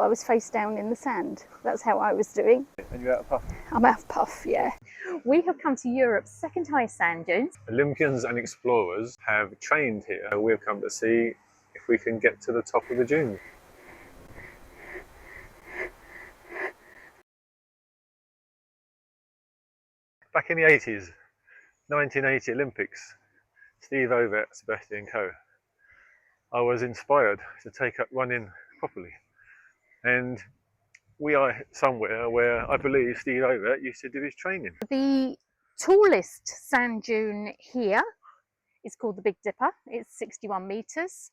I was face down in the sand. That's how I was doing. And you're out of puff? I'm out of puff, yeah. We have come to Europe's second highest sand dunes. Olympians and explorers have trained here. We've come to see if we can get to the top of the dunes. Back in the 80s, 1980 Olympics, Steve Ovett, Sebastian Coe, I was inspired to take up running properly. And we are somewhere where I believe Steve Ovett used to do his training. The tallest sand dune here is called the Big Dipper. It's 61 metres.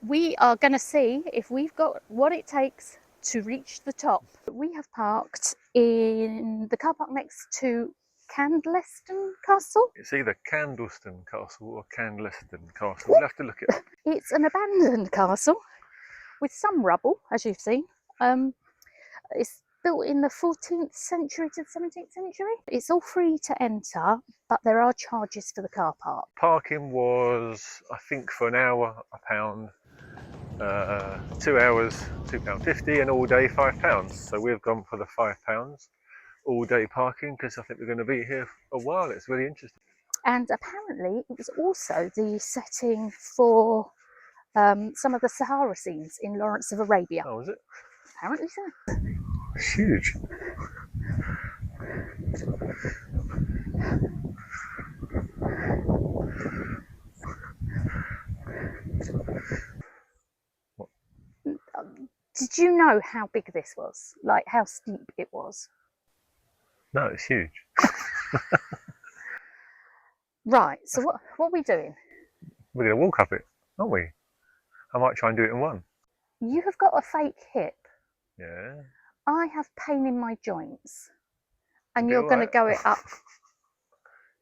We are going to see if we've got what it takes to reach the top. We have parked in the car park next to Candleston Castle. It's either Candleston Castle or Candleston Castle. We'll have to look it up. It's an abandoned castle with some rubble, as you've seen. It's built in the 14th century to the 17th century. It's all free to enter, but there are charges for the car park. Parking was, I think, for an hour, £1. 2 hours, £2.50, and all day £5. So we've gone for the £5 all day parking because I think we're going to be here for a while. It's really interesting. And apparently it was also the setting for some of the Sahara scenes in Lawrence of Arabia. Oh, was it? Apparently so. It's huge. Did you know how big this was? Like how steep it was? No, it's huge. Right, so what are we doing? We're going to walk up it, aren't we? I might try and do it in one. You have got a fake hip. Yeah. I have pain in my joints. And You'll you're be going to go it up.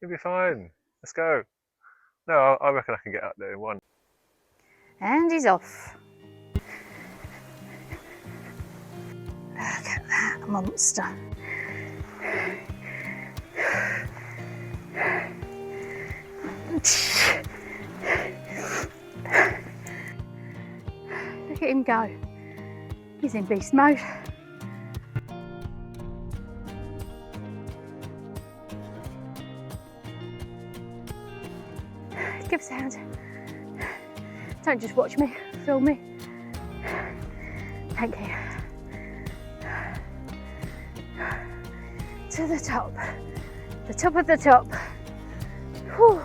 You'll be fine. Let's go. No, I reckon I can get up there in one. And he's off. Look at that monster. Look at him go. He's in beast mode. Give us a hand. Don't just watch me, film me. Thank you. To the top of the top. Whew.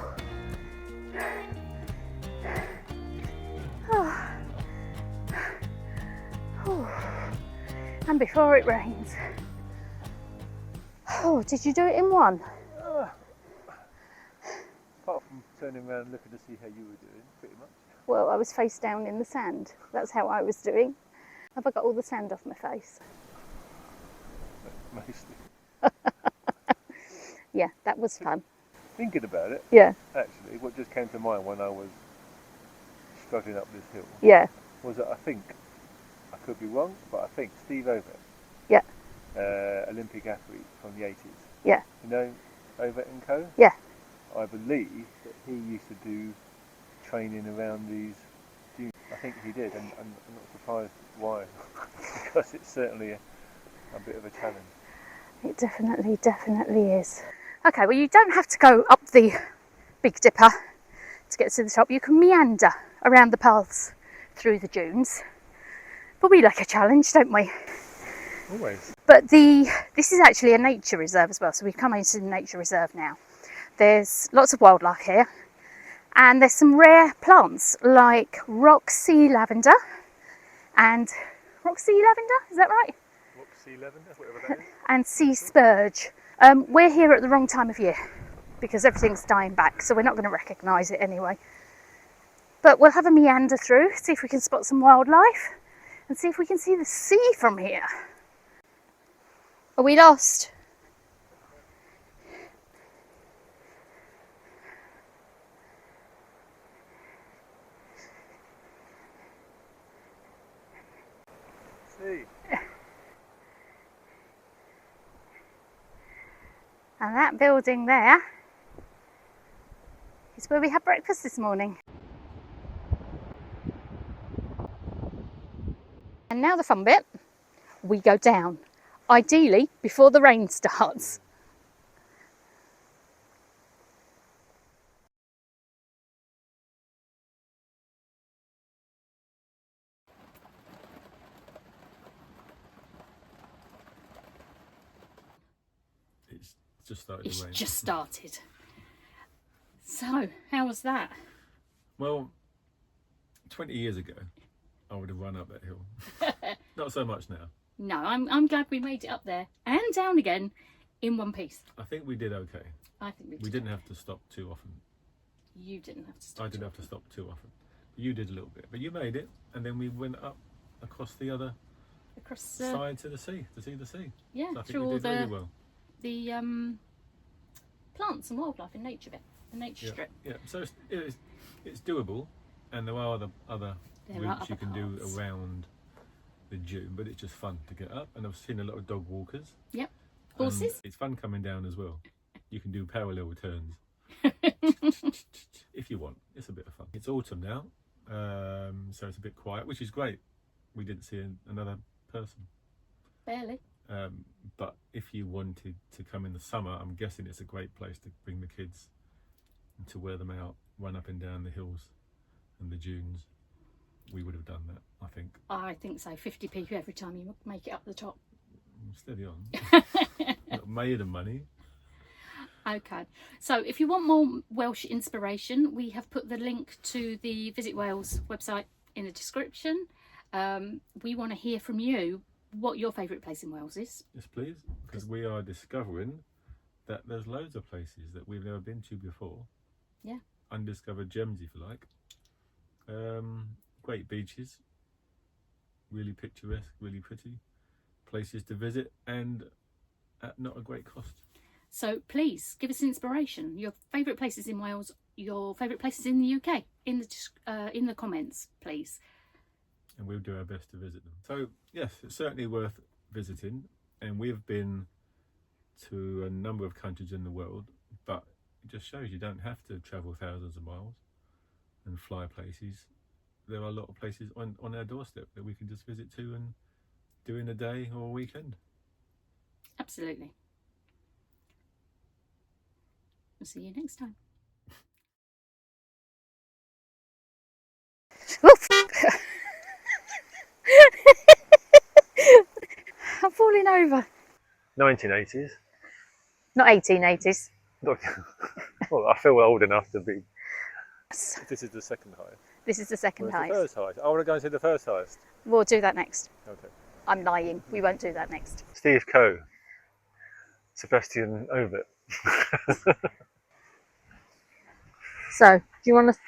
Oh. Oh. And before it rains. Oh, did you do it in one? Apart from turning around and looking to see how you were doing, pretty much. Well, I was face down in the sand. That's how I was doing. Have I got all the sand off my face? Mostly. Yeah, that was fun. Thinking about it, Yeah, actually, what just came to mind when I was struggling up this hill yeah, was that I think, I could be wrong, but I think Steve Ovett, yeah, Olympic athlete from the 80s, yeah, you know Ovett and Co? yeah. I believe that he used to do training around these dunes. I think he did, and I'm not surprised why, because it's certainly a bit of a challenge. It definitely is. Okay, well, you don't have to go up the Big Dipper to get to the top. You can meander around the paths through the dunes. But we like a challenge, don't we? Always. But this is actually a nature reserve as well, so we've come into the nature reserve now. There's lots of wildlife here, and there's some rare plants like rock sea lavender and rock sea lavender, is that right? Rock sea lavender, whatever that is. And sea spurge. We're here at the wrong time of year because everything's dying back, so we're not going to recognise it anyway. But we'll have a meander through, see if we can spot some wildlife and see if we can see the sea from here. Are we lost? See. And that building there is where we had breakfast this morning. And now the fun bit. we go down, ideally before the rain starts. It's just started to rain. It's just started. So, how was that? Well, 20 years ago, I would have run up that hill. Not so much now. No, I'm glad we made it up there and down again in one piece. I think we did okay. I think we did. We didn't have to stop too often. You didn't have to stop. I didn't have to stop too often. You did a little bit, but you made it, and then we went up across the other side to the sea, to see the sea. Yeah, so I think through we all did really well. the plants and wildlife and nature bit, the nature strip. Yeah, so it's doable, and there are other routes you can do around the dune, but it's just fun to get up. And I've seen a lot of dog walkers. Yep, horses. It's fun coming down as well. You can do parallel turns if you want. It's a bit of fun. It's autumn now, so it's a bit quiet, which is great. We didn't see another person. Barely. But if you wanted to come in the summer, I'm guessing it's a great place to bring the kids and to wear them out, run up and down the hills and the dunes. We would have done that, I think. I think so. 50p every time you make it up the top. Steady on. Not made of money. Okay, so if you want more Welsh inspiration, we have put the link to the Visit Wales website in the description. We want to hear from you what your favourite place in Wales is. Yes, please, because we are discovering that there's loads of places that we've never been to before. Yeah. Undiscovered gems, if you like. Great beaches, really picturesque, really pretty places to visit, and at not a great cost. So please give us inspiration. Your favourite places in Wales, your favourite places in the UK, in the comments, please. And we'll do our best to visit them. So yes, it's certainly worth visiting, and we've been to a number of countries in the world, but it just shows you don't have to travel thousands of miles and fly places. There are a lot of places on our doorstep that we can just visit to and do in a day or a weekend. Absolutely. We'll see you next time. I'm falling over. 1980s. Not 1880s. Well, I feel old enough to be. This is the second highest. This is the second highest. The first highest. I want to go and see the first highest. We'll do that next. Okay. I'm lying. We won't do that next. Steve Coe. Sebastian Ovett. So, do you want to